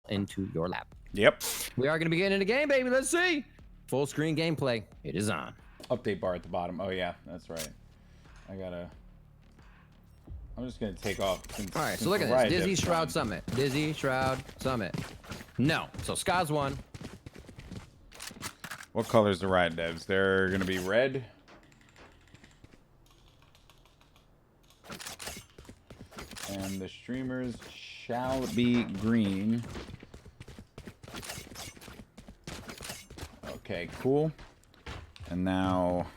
into your lap. Yep. We are going to be getting into the game, baby. Let's see. Full screen gameplay. It is on. Update bar at the bottom. Oh yeah, that's right. I'm just gonna take off. All right, so look at this. Dizzy, Shroud, Summit. Dizzy, Shroud, Summit. No. So Ska's won. What color's the riot devs? They're gonna be red. And the streamers shall be green. Okay, cool. And now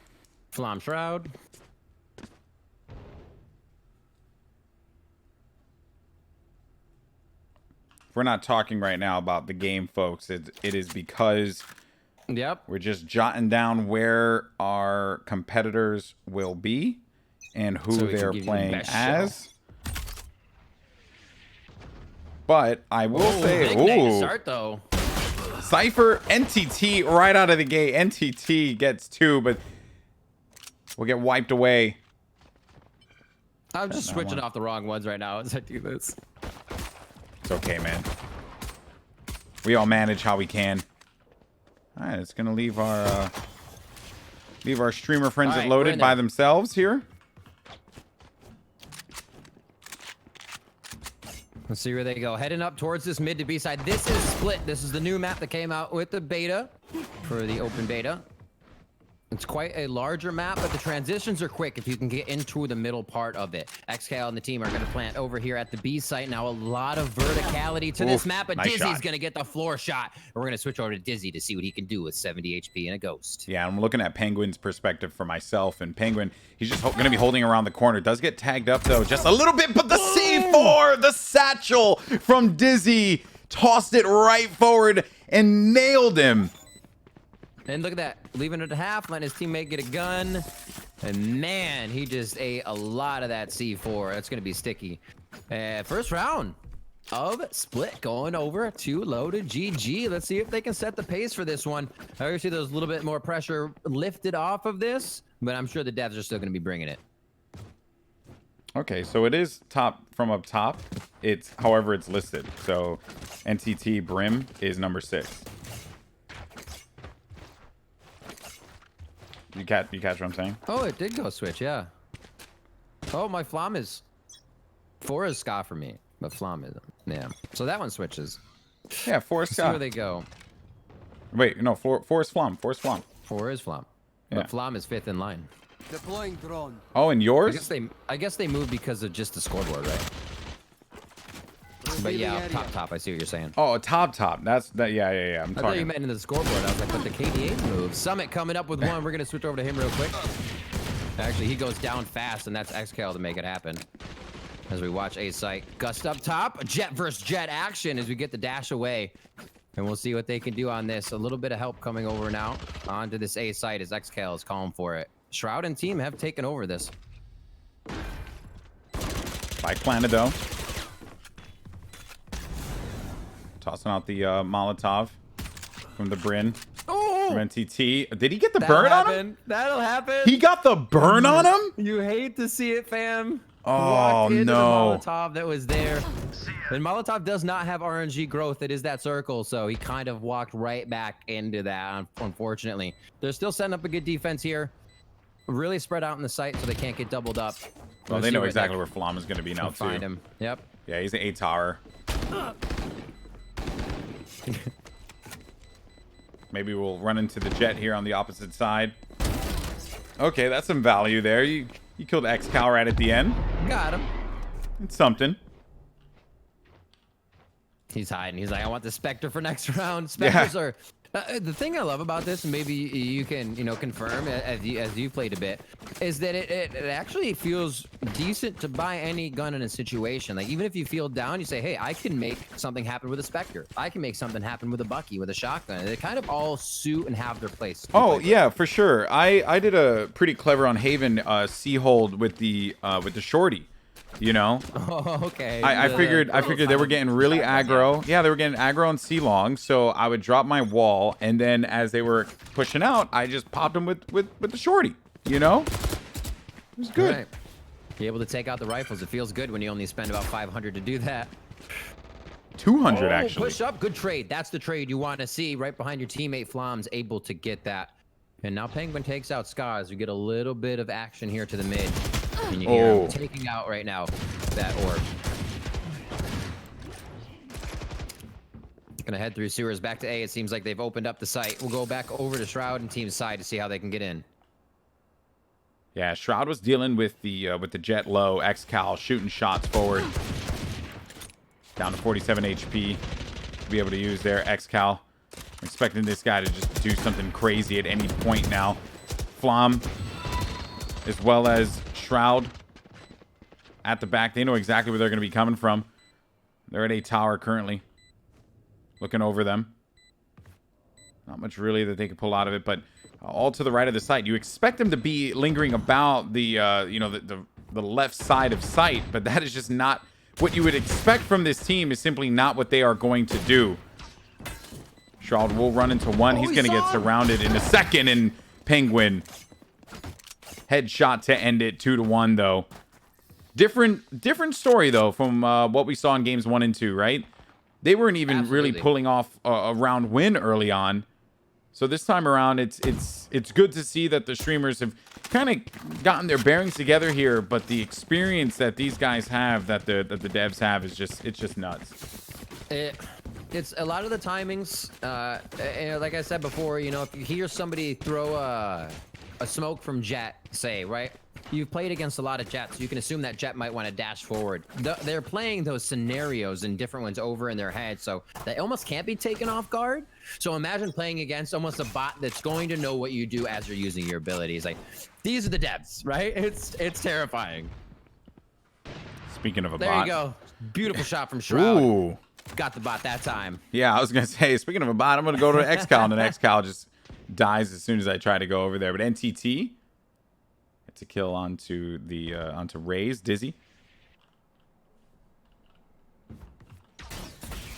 Flam Shroud. we're not talking right now about the game, folks. It is because we're just jotting down where our competitors will be and who they're playing as. But I will say, big start though. Cypher, NTT right out of the gate. NTT gets 2, but we'll get wiped away. I'm just switching off the wrong ones right now as I do this. It's okay, man. We all manage how we can. All right, it's gonna leave our streamer friends loaded by themselves here. Let's see where they go. Heading up towards this mid to B side. This is Split. This is the new map that came out with the beta for the open beta. It's quite a larger map, but the transitions are quick if you can get into the middle part of it. XKL and the team are going to plant over here at the B site. Now, a lot of verticality to this map, but nice Dizzy's going to get the floor shot. And we're going to switch over to Dizzy to see what he can do with 70 HP and a ghost. Yeah, I'm looking at Penguin's perspective for myself, and Penguin, he's just going to be holding around the corner. Does get tagged up, though, just a little bit, but the C4, the satchel from Dizzy, tossed it right forward and nailed him. And look at that, leaving it at half, letting his teammate get a gun. And man, he just ate a lot of that C4. That's gonna be sticky. First round of Split going over to loaded GG. Let's see if they can set the pace for this one. Obviously, there's a little bit more pressure lifted off of this, but I'm sure the devs are still gonna be bringing it. Okay, so it is top from up top. However, it's listed. So NTT Brim is number 6. You catch what I'm saying? Oh, it did go switch, yeah. Oh, my Flam is 4 is Ska for me, but Flam isn't. Yeah. So that one switches. Yeah, 4 is Ska. See where they go. Wait, no, 4 is Flam. 4 is Flam. 4 is Flam. Yeah. But Flam is 5th in line. Deploying drone. Oh, and yours? I guess they moved because of just the scoreboard, right? But yeah, top. I see what you're saying. Oh, top. Yeah. I thought you meant in the scoreboard. I was like, but the KD8 move. Summit coming up with one. We're gonna switch over to him real quick. Actually, he goes down fast, and that's XKL to make it happen. As we watch A site, Gust up top, Jet versus Jet action as we get the dash away, and we'll see what they can do on this. A little bit of help coming over now onto this A site as XKL is calling for it. Shroud and team have taken over this. Spike planted though. Tossing out the Molotov from the Bryn. Oh! From NTT. Did he get the burn on him? That'll happen. He got the burn on him? You hate to see it, fam. Oh, into no. The Molotov that was there. And Molotov does not have RNG growth. It is that circle, so he kind of walked right back into that, unfortunately. They're still setting up a good defense here. Really spread out in the site so they can't get doubled up. Well, they know exactly where Flam is going to be now, too. Find him. Yep. Yeah, he's an A tower. Maybe we'll run into the Jet here on the opposite side. Okay, that's some value there. You killed XKL right at the end. Got him. It's something. He's hiding. He's like, I want the Spectre for next round. Spectres are... the thing I love about this, and maybe you can, confirm as you played a bit, is that it actually feels decent to buy any gun in a situation. Like, even if you feel down, you say, hey, I can make something happen with a Spectre. I can make something happen with a Bucky, with a shotgun. They kind of all suit and have their place. Oh, yeah, for sure. I did a pretty clever on Haven C-hold with the shorty. Oh, okay. I figured they were getting really aggro. Yeah, they were getting aggro on C-long, so I would drop my wall, and then as they were pushing out, I just popped them with the shorty. It was good. Right. Be able to take out the rifles. It feels good when you only spend about 500 to do that. 200 actually. Push up, good trade. That's the trade you want to see right behind your teammate. Flom's able to get that. And now Penguin takes out Skaz. We get a little bit of action here to the mid. And you hear him taking out right now that orb. Gonna head through sewers back to A. It seems like they've opened up the site. We'll go back over to Shroud and team's side to see how they can get in. Yeah, Shroud was dealing with the jet low. Xcal shooting shots forward. Down to 47 HP to be able to use their Xcal. I'm expecting this guy to just do something crazy at any point now. Flom, as well as Shroud at the back. They know exactly where they're going to be coming from. They're at a tower currently. Looking over them. Not much really that they can pull out of it, but all to the right of the site. You expect them to be lingering about the, the left side of sight, but that is just not what you would expect from this team. Is simply not what they are going to do. Shroud will run into one. He's going to get surrounded in a second, and Penguin headshot to end it. 2-1 though. Different story though from what we saw in games 1 and 2, right? They weren't even really pulling off a round win early on. So this time around, it's good to see that the streamers have kind of gotten their bearings together here. But the experience that these guys have, that the devs have, is just nuts. It's a lot of the timings. Like I said before, you know, if you hear somebody throw a smoke from Jet, say, right? You've played against a lot of Jets, so you can assume that Jet might want to dash forward. They're playing those scenarios and different ones over in their head, so they almost can't be taken off guard. So imagine playing against almost a bot that's going to know what you do as you're using your abilities. Like, these are the devs, right? It's terrifying. Speaking of a bot. There you go. Beautiful shot from Shroud. Ooh. Got the bot that time. Yeah, I was going to say, speaking of a bot, I'm going to go to Xcal, and then Xcal just dies as soon as I try to go over there. But NTT gets a kill onto the onto Raze, Dizzy.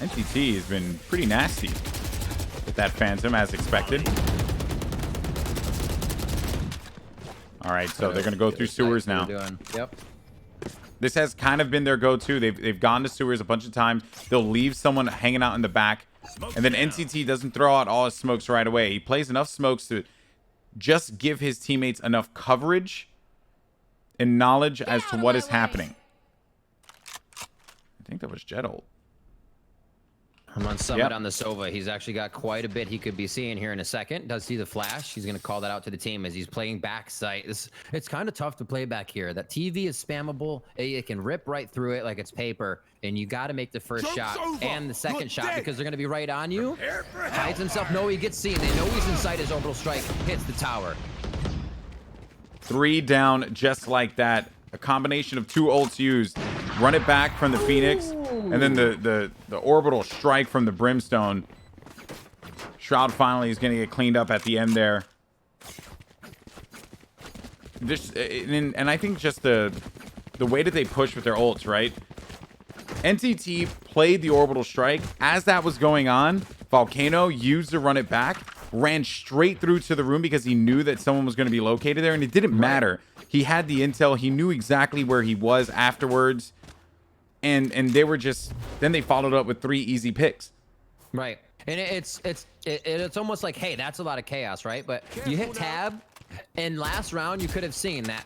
NTT has been pretty nasty with that Phantom, as expected. All right, so they're going to go through sewers now. Yep. This has kind of been their go-to. They've gone to sewers a bunch of times. They'll leave someone hanging out in the back. And then NCT doesn't throw out all his smokes right away. He plays enough smokes to just give his teammates enough coverage and knowledge as to what is happening. I think that was Jet ult. I'm on Summit on the Sova. He's actually got quite a bit he could be seeing here in a second. Does see the flash. He's going to call that out to the team as he's playing back site. It's kind of tough to play back here. That TV is spammable. It can rip right through it like it's paper. And you got to make the first shot and the second shot because they're going to be right on you. Hides himself. No, he gets seen. They know he's inside his orbital strike. Hits the tower. 3 down just like that. A combination of 2 ults used. Run it back from the Phoenix. And then the orbital strike from the Brimstone. Shroud finally is going to get cleaned up at the end there. And I think just the way that they push with their ults, right? NTT played the orbital strike. As that was going on, Volcano used to run it back, ran straight through to the room because he knew that someone was going to be located there, and it didn't matter. He had the intel. He knew exactly where he was afterwards. And they were just, then they followed up with 3 easy picks. Right. And it's almost like, hey, that's a lot of chaos, right? But you hit tab, and last round you could have seen that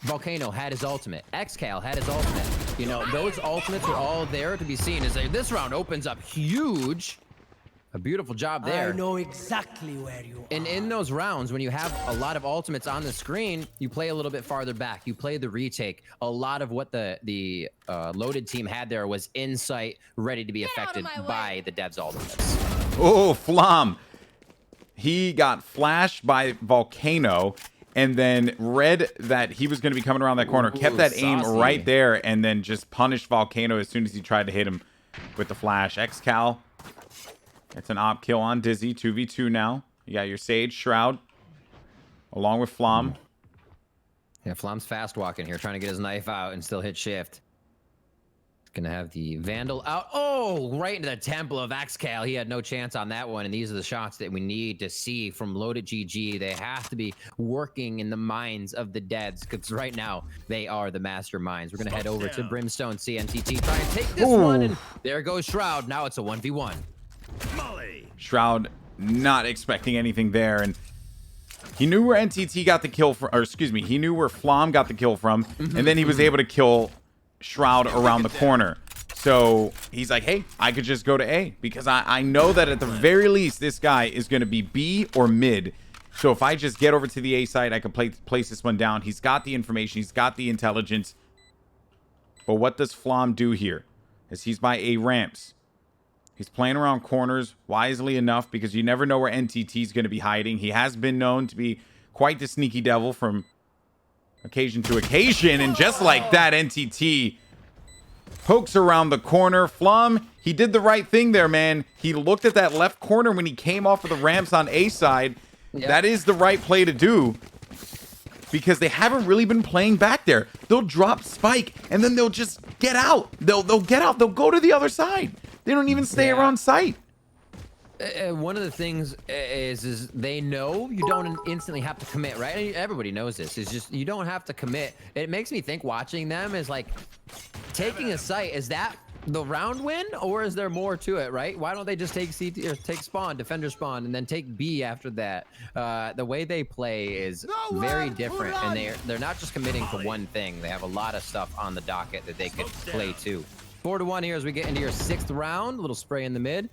Volcano had his ultimate. Xcal had his ultimate. You know, those ultimates were all there to be seen. As this round opens up huge. A beautiful job there. I know exactly where you are. And in those rounds, when you have a lot of ultimates on the screen, you play a little bit farther back. You play the retake. A lot of what the loaded team had there was in sight, ready to be affected by the devs' ultimates. Oh, Flom. He got flashed by Volcano and then read that he was going to be coming around that corner. Kept that aim right there and then just punished Volcano as soon as he tried to hit him with the flash. Xcal. It's an op kill on Dizzy. 2v2 now. You got your Sage, Shroud, along with Flom. Yeah, Flom's fast walking here, trying to get his knife out and still hit shift. Gonna have the Vandal out. Oh, right into the Temple of Xcal. He had no chance on that one. And these are the shots that we need to see from Loaded GG. They have to be working in the minds of the devs, because right now they are the masterminds. We're gonna head over to Brimstone CNTT, try and take this one, and there goes Shroud. Now it's a 1v1. Shroud not expecting anything there, and he knew where NTT got the kill from, or excuse me, he knew where Flom got the kill from, and then he was able to kill Shroud around the corner. So he's like, hey, I could just go to A, because I know that at the very least this guy is going to be B or mid. So if I just get over to the A side, I can place this one down. He's got the information, he's got the intelligence. But what does Flom do here? As he's by A ramps, he's playing around corners wisely enough, because you never know where NTT is going to be hiding. He has been known to be quite the sneaky devil from occasion to occasion, and just like that, NTT pokes around the corner. Flom, he did the right thing there, man. He looked at that left corner when he came off of the ramps on A side. Yep. That is the right play to do, because they haven't really been playing back there. They'll drop spike and then they'll just get out. They'll get out. They'll go to the other side. They don't even stay around site. One of the things is they know you don't instantly have to commit, right? Everybody knows this. It's just you don't have to commit. It makes me think watching them is like taking a site. Is that the round win, or is there more to it, right? Why don't they just take CT or take spawn, defender spawn, and then take B after that? The way they play is very different, and they're not just committing to one thing. They have a lot of stuff on the docket that they could play to. 4-1 here as we get into your 6th round. A little spray in the mid.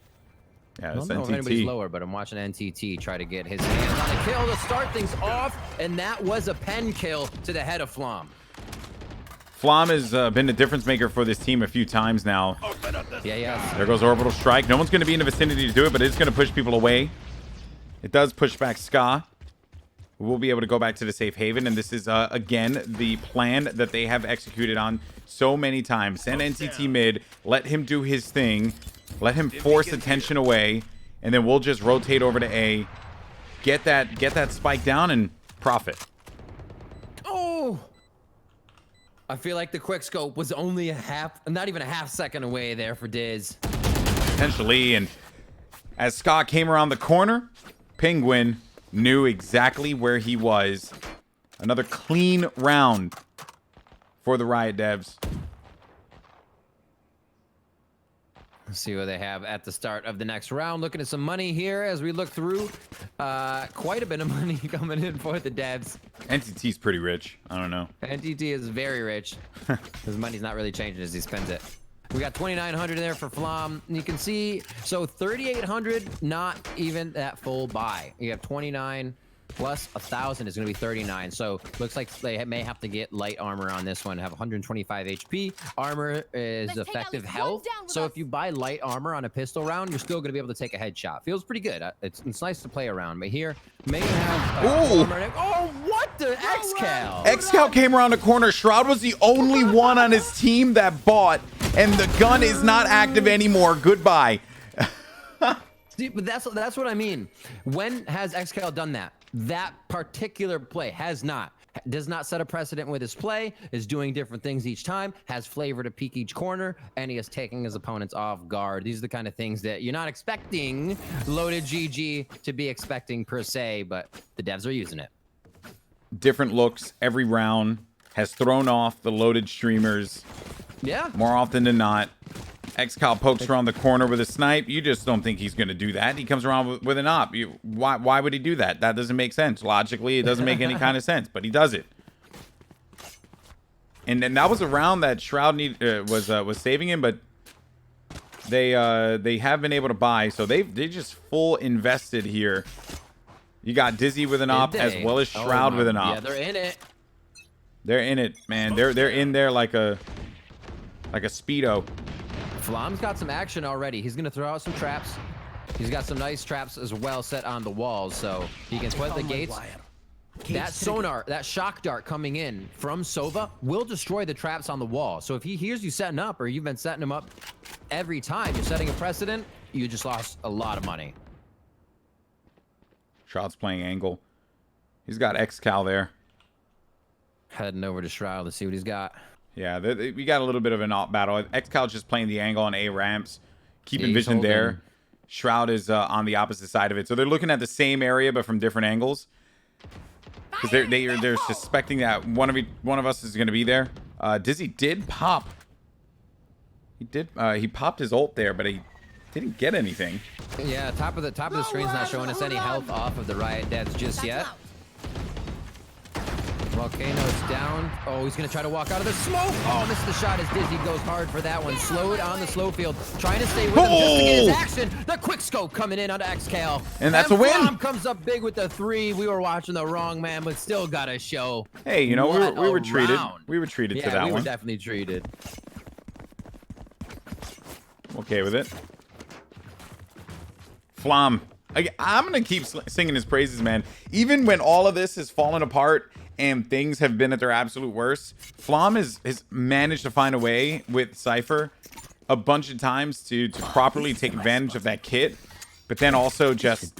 Yeah, I don't know if anybody's lower, but I'm watching NTT try to get his hands on a kill to start things off, and that was a pen kill to the head of Flom. Flom has been the difference maker for this team a few times now. Yeah. There goes Orbital Strike. No one's going to be in the vicinity to do it, but it's going to push people away. It does push back Ska. We'll be able to go back to the safe haven, and this is, again, the plan that they have executed on so many times. Send NTT mid, let him do his thing, let him force attention away, and then we'll just rotate over to A, get that spike down, and profit. Oh! I feel like the quick scope was only not even a half second away there for Diz. Potentially, and as Scott came around the corner, Penguin knew exactly where he was. Another clean round for the Riot Devs. Let's see what they have at the start of the next round. Looking at some money here as we look through. Quite a bit of money coming in for the devs. NTT's pretty rich. I don't know. NTT is very rich. His money's not really changing as he spends it. We got 2,900 there for Flom. And you can see, so 3,800, not even that full buy. You have 29 plus 1,000 is going to be 39. So looks like they may have to get light armor on this one. Have 125 HP. Armor is effective health. So if you buy light armor on a pistol round, you're still going to be able to take a headshot. Feels pretty good. It's nice to play around. But here, may have armor. Oh, what the Xcal? Xcal came around the corner. Shroud was the only one on his team that bought, and the gun is not active anymore. Goodbye. See, but that's what I mean. When has Xcal done that? That particular play does not set a precedent with his play, is doing different things each time, has flavor to peek each corner, and he is taking his opponents off guard. These are the kind of things that you're not expecting Loaded GG to be expecting per se, but the devs are using it. Different looks every round has thrown off the Loaded streamers. Yeah. More often than not. Xcal pokes around the corner with a snipe. You just don't think he's going to do that. He comes around with an op. Why would he do that? That doesn't make sense. Logically, it doesn't make any kind of sense, but he does it. And that was a round that Shroud was saving him, but they have been able to buy, so they just full invested here. You got Dizzy with an op as well as Shroud with an op. Yeah, they're in it. They're in it, man. They're in there like a Speedo. Flom's got some action already. He's gonna throw out some traps. He's got some nice traps as well set on the walls, so he can put the gates. That sonar, that shock dart coming in from Sova will destroy the traps on the wall. So if he hears you setting up, or you've been setting him up every time, you're setting a precedent, you just lost a lot of money. Shroud's playing angle. He's got Xcal there. Heading over to Shroud to see what he's got. Yeah, we got a little bit of an op battle. XCal's just playing the angle on A ramps, keeping vision holding. there. Shroud is on the opposite side of it, so they're looking at the same area but from different angles. Because they're suspecting that one of us is going to be there. Dizzy did pop. He popped his ult there, but he didn't get anything. Yeah, top of the screen's not showing us any health off of the Riot Devs just yet. Volcano's down. Oh, he's gonna try to walk out of the smoke. Oh, missed the shot as Dizzy goes hard for that one. Slowed on the slow field, trying to stay with him just to get his action. The quick scope coming in onto XCal. And that's a win. Flom comes up big with the 3. We were watching the wrong man, but still got a show. Hey, you know, we were treated. Round. We were treated to that Yeah, one. we were definitely treated. Okay with it. Flom. I'm going to keep singing his praises, man. Even when all of this has fallen apart and things have been at their absolute worst, Flom has managed to find a way with Cypher a bunch of times to properly take advantage of that kit, but then also just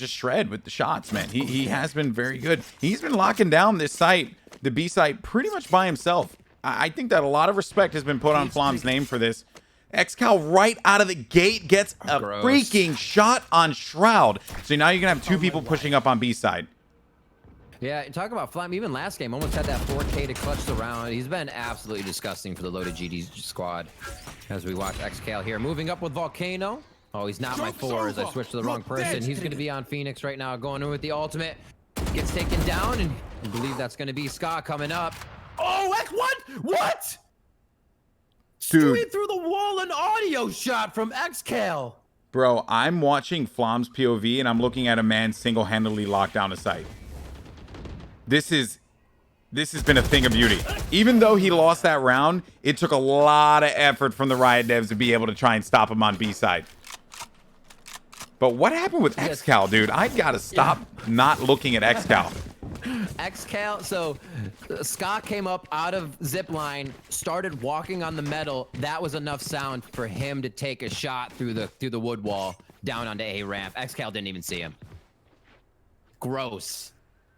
shred with the shots, man. He has been very good. He's been locking down this site, the B site, pretty much by himself. I think that a lot of respect has been put on Flom's name for this. XCal right out of the gate gets a freaking shot on Shroud. So now you're going to have 2 people pushing up on B side. Yeah, talk about Flom. Even last game, almost had that 4K to clutch the round. He's been absolutely disgusting for the loaded GD squad. As we watch XCal here. Moving up with Volcano. Oh, he's not my 4 as I switched to the wrong person. He's going to be on Phoenix right now, going in with the ultimate. Gets taken down, and I believe that's going to be Ska coming up. Oh, what? Dude. Straight through the wall, an audio shot from XCal. Bro, I'm watching Flom's POV, and I'm looking at a man single-handedly lock down a site. This has been a thing of beauty. Even though he lost that round, it took a lot of effort from the Riot Devs to be able to try and stop him on B side. But what happened with XCal, dude? I gotta stop not looking at XCal. XCal, so Scott came up out of zipline, started walking on the metal. That was enough sound for him to take a shot through the wood wall down onto A ramp. XCal didn't even see him. Gross.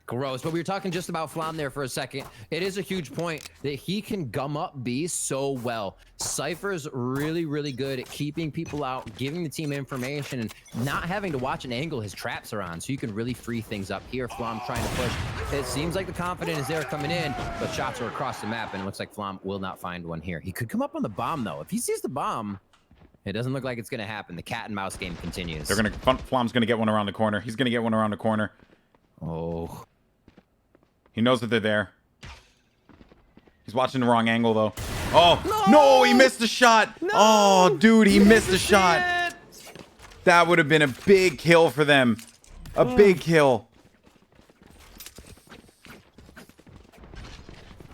But we were talking just about Flom there for a second. It is a huge point that he can gum up B so well. Cypher's really, really good at keeping people out, giving the team information, and not having to watch an angle his traps are on, so you can really free things up here. Flom trying to push. It seems like the confidence is there coming in, but shots are across the map, and it looks like Flom will not find one here. He could come up on the bomb, though. If he sees the bomb, it doesn't look like it's going to happen. The cat and mouse game continues. Flom's going to get one around the corner. He's going to get one around the corner. Oh. He knows that they're there. He's watching the wrong angle, though. Oh, no, he missed the shot. No, oh, dude, he missed the shot. That would have been a big kill for them. A big kill.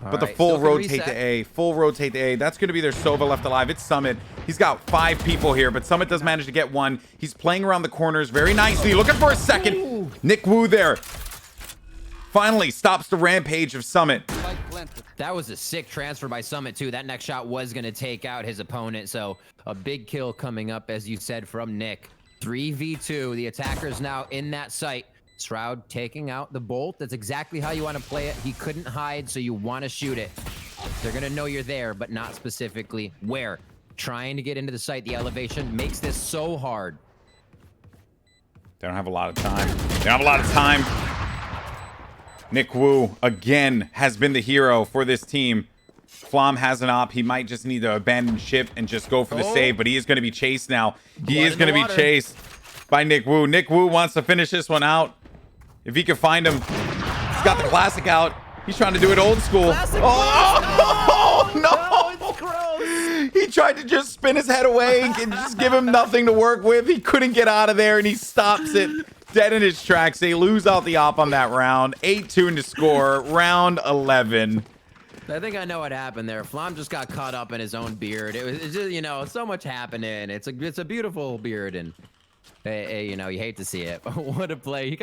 But the full rotate to A. Full rotate to A. That's going to be their Sova left alive. It's Summit. He's got 5 people here, but Summit does manage to get one. He's playing around the corners very nicely. Looking for a second. Ooh. Nick Wu there. Finally stops the rampage of Summit. That was a sick transfer by Summit, too. That next shot was going to take out his opponent. So a big kill coming up, as you said, from Nick. 3v2. The attacker's now in that site. Shroud taking out the bolt. That's exactly how you want to play it. He couldn't hide, so you want to shoot it. They're going to know you're there, but not specifically where. Trying to get into the site. The elevation makes this so hard. They don't have a lot of time. They don't have a lot of time. Nick Wu, again, has been the hero for this team. Flom has an op. He might just need to abandon ship and just go for the save, but he is going to be chased now. He is going to be chased by Nick Wu. Nick Wu wants to finish this one out. If he can find him. He's got the classic out. He's trying to do it old school. Oh, no! It's gross. He tried to just spin his head away and just give him nothing to work with. He couldn't get out of there, and he stops it. Dead in his tracks. They lose out the op on that round. 8-2 to score. Round 11. I think I know what happened there. Flom just got caught up in his own beard. It's just, you know, so much happening. It's a beautiful beard, and hey, you know, you hate to see it. What a play.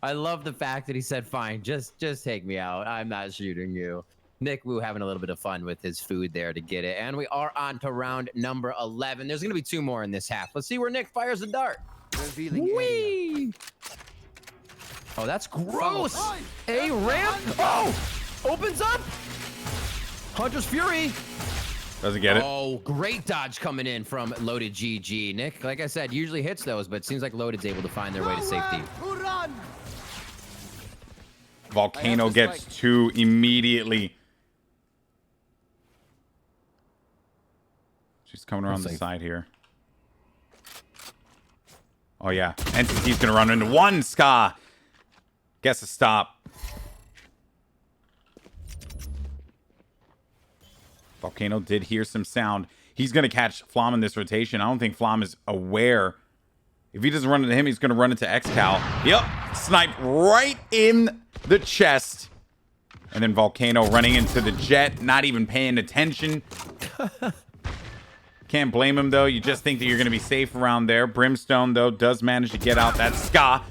I love the fact that he said, fine, just take me out. I'm not shooting you. Nick Wu having a little bit of fun with his food there to get it. And we are on to round number 11. There's going to be 2 more in this half. Let's see where Nick fires the dart. Whee! Oh, that's gross. A ramp. Oh, opens up. Hunter's Fury. Doesn't get it. Oh, great dodge coming in from Loaded GG. Nick, like I said, usually hits those, but it seems like Loaded's able to find their way to safety. Volcano gets 2 immediately. She's coming around the side here. Oh, yeah. Entity's going to run into 1. Ska gets a stop. Volcano did hear some sound. He's going to catch Flom in this rotation. I don't think Flom is aware. If he doesn't run into him, he's going to run into Xcal. Yep. Sniped right in the chest. And then Volcano running into the jet, not even paying attention. Can't blame him, though. You just think that you're going to be safe around there. Brimstone, though, does manage to get out. That Ska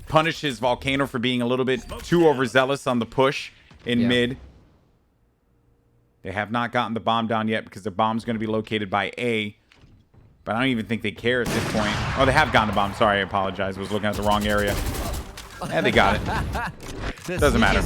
punishes Volcano for being a little bit too overzealous on the push in mid. They have not gotten the bomb down yet because the bomb's going to be located by A. But I don't even think they care at this point. Oh, they have gotten the bomb. Sorry, I apologize. I was looking at the wrong area. And they got it. Doesn't matter.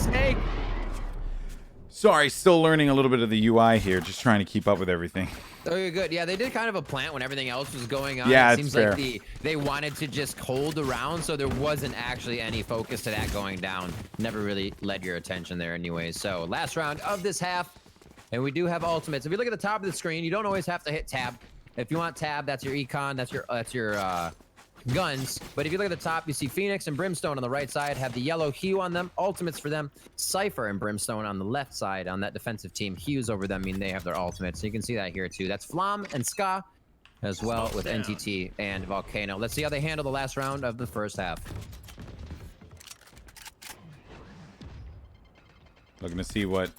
Sorry, still learning a little bit of the UI here. Just trying to keep up with everything. Oh, you're good. Yeah, they did kind of a plant when everything else was going on. Yeah, it seems fair. like they wanted to just hold around, so there wasn't actually any focus to that going down. Never really led your attention there anyway. So last round of this half. And we do have ultimates. If you look at the top of the screen, you don't always have to hit tab. If you want tab, that's your econ, that's your guns. But if you look at the top, you see Phoenix and Brimstone on the right side have the yellow hue on them. Ultimates for them. Cypher and Brimstone on the left side on that defensive team. Hues over them mean they have their ultimates. So you can see that here too. That's Flom and Ska as well with NTT and Volcano. Let's see how they handle the last round of the first half. Looking to see what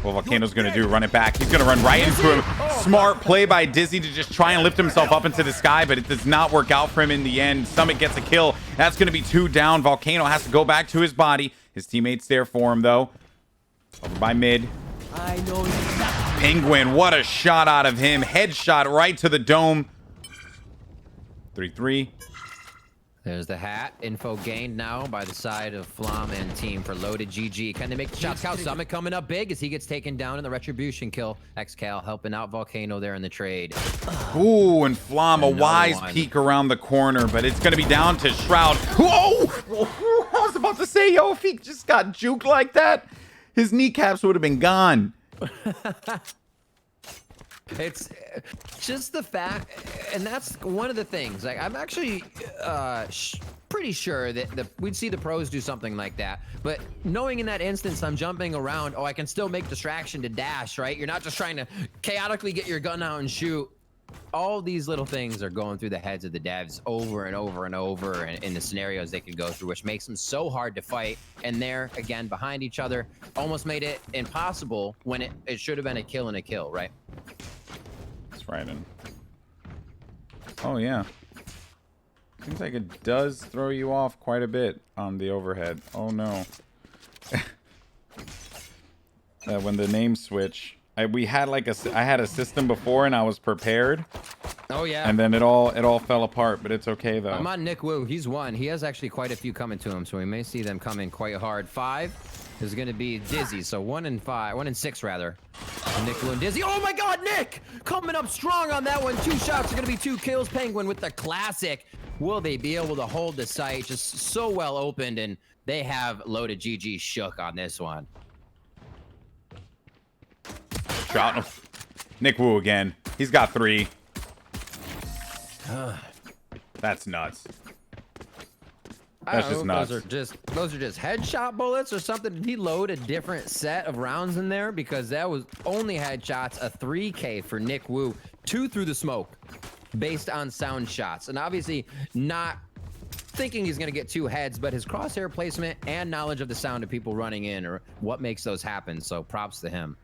Volcano's going to do. Run it back. He's going to run right into him. Smart play by Dizzy to just try and lift himself up into the sky, but it does not work out for him in the end. Summit gets a kill. That's going to be 2 down. Volcano has to go back to his body. His teammates there for him, though. Over by mid. I know exactly. Penguin, what a shot out of him. Headshot right to the dome. 3-3. There's the hat. Info gained now by the side of Flom and team for Loaded GG. Can they make the shots count? Summit coming up big as he gets taken down in the retribution kill. Xcal helping out Volcano there in the trade. Ooh, and Flom, a Another wise one. peek around the corner, but it's going to be down to Shroud. Whoa! I was about to say, yo, if he just got juked like that, his kneecaps would have been gone. It's just the fact, and that's one of the things. Like, I'm actually pretty sure that we'd see the pros do something like that. But knowing in that instance, I'm jumping around. Oh, I can still make distraction to dash, right? You're not just trying to chaotically get your gun out and shoot. All these little things are going through the heads of the devs over and over and over in the scenarios they could go through, which makes them so hard to fight. And they're, again, behind each other, almost made it impossible when it should have been a kill and a kill, right? That's right. And oh, yeah. Seems like it does throw you off quite a bit on the overhead. Oh, no. When the names switch. I had a system before and I was prepared. Oh yeah. And then it all fell apart, but it's okay though. I'm on Nick Wu. He's one. He has actually quite a few coming to him, so we may see them coming quite hard. 5 is going to be Dizzy, so 1 and 6 rather. Nick Wu and Dizzy. Oh my God, Nick coming up strong on that one. 2 shots are going to be 2 kills. Penguin with the classic. Will they be able to hold the site? Just so well opened, and they have Loaded GG shook on this one. Shot. Nick Wu again. He's got 3. That's nuts. I That's don't just know if nuts. those are just headshot bullets or something. Did he load a different set of rounds in there? Because that was only headshots, a 3K for Nick Wu, 2 through the smoke, based on sound shots. And obviously not thinking he's gonna get 2 heads, but his crosshair placement and knowledge of the sound of people running in or what makes those happen. So props to him.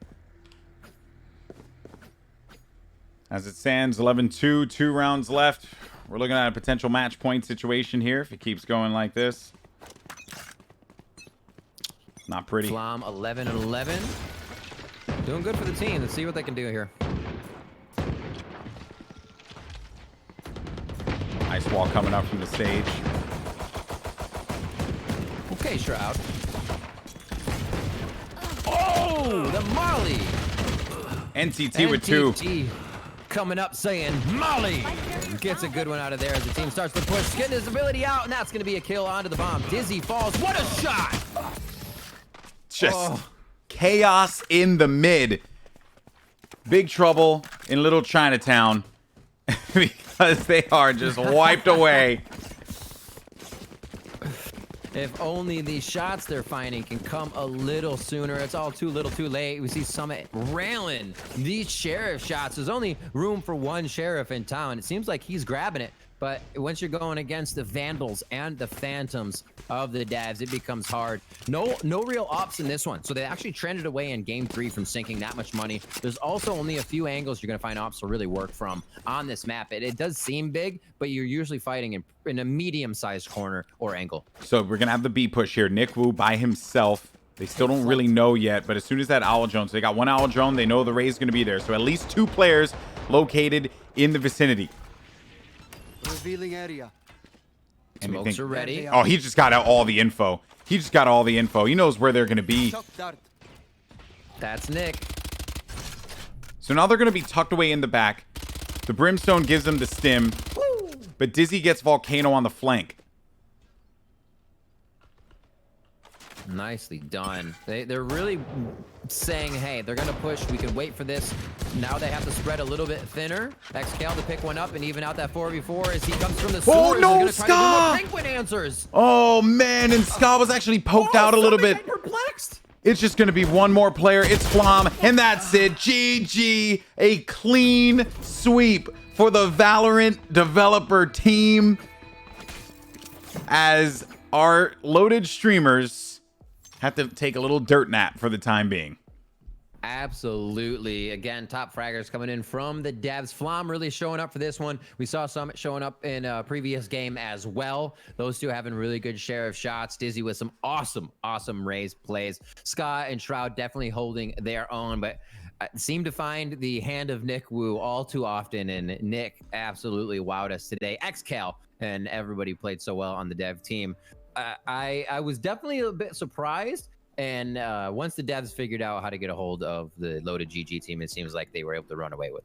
As it stands, 11-2, 2 rounds left. We're looking at a potential match point situation here if it keeps going like this. Not pretty. Flom 11 and 11. Doing good for the team. Let's see what they can do here. Ice wall coming up from the stage. Okay, Shroud. Oh, the Marley. NTT with 2. NTT coming up saying Molly. Gets a good one out of there as the team starts to push. Getting his ability out, and that's going to be a kill onto the bomb. Dizzy falls. What a shot! Just chaos in the mid. Big trouble in Little Chinatown because they are just wiped away. If only these shots they're finding can come a little sooner. It's all too little too late. We see Summit railing these sheriff shots. There's only room for one sheriff in town. It seems like he's grabbing it. But once you're going against the Vandals and the Phantoms of the devs, it becomes hard. No real ops in this one. So they actually trended away in game 3 from sinking that much money. There's also only a few angles you're going to find ops to really work from on this map. It does seem big, but you're usually fighting in a medium-sized corner or angle. So we're going to have the B push here. Nick Wu by himself. They still don't really know yet, but as soon as that owl drone, so they got one owl drone, they know the Ray's going to be there. So at least 2 players located in the vicinity. Revealing area. Smokes are ready. Oh, he just got all the info. He just got all the info. He knows where they're going to be. That's Nick. So now they're going to be tucked away in the back. The Brimstone gives them the stim, but Dizzy gets Volcano on the flank. Nicely done. They're really saying, hey, they're going to push. We can wait for this. Now they have to spread a little bit thinner. XKL to pick one up and even out that 4v4 as he comes from the sewers. Oh, no, He's gonna try to do more Ska! Penguin answers. Oh, man, and Ska was actually poked out a little bit. Perplexed. It's just going to be one more player. It's Flom, and that's it. GG. A clean sweep for the Valorant developer team as our loaded streamers have to take a little dirt nap for the time being. Absolutely. Again, top fraggers coming in from the devs. Flom really showing up for this one. We saw Summit showing up in a previous game as well. Those two having really good share of shots. Dizzy with some awesome raise plays. Ska and Shroud definitely holding their own, but seem to find the hand of Nick Wu all too often, and Nick absolutely wowed us today. XKL and everybody played so well on the dev team. I was definitely a bit surprised, and once the devs figured out how to get a hold of the loaded GG team, it seems like they were able to run away with it.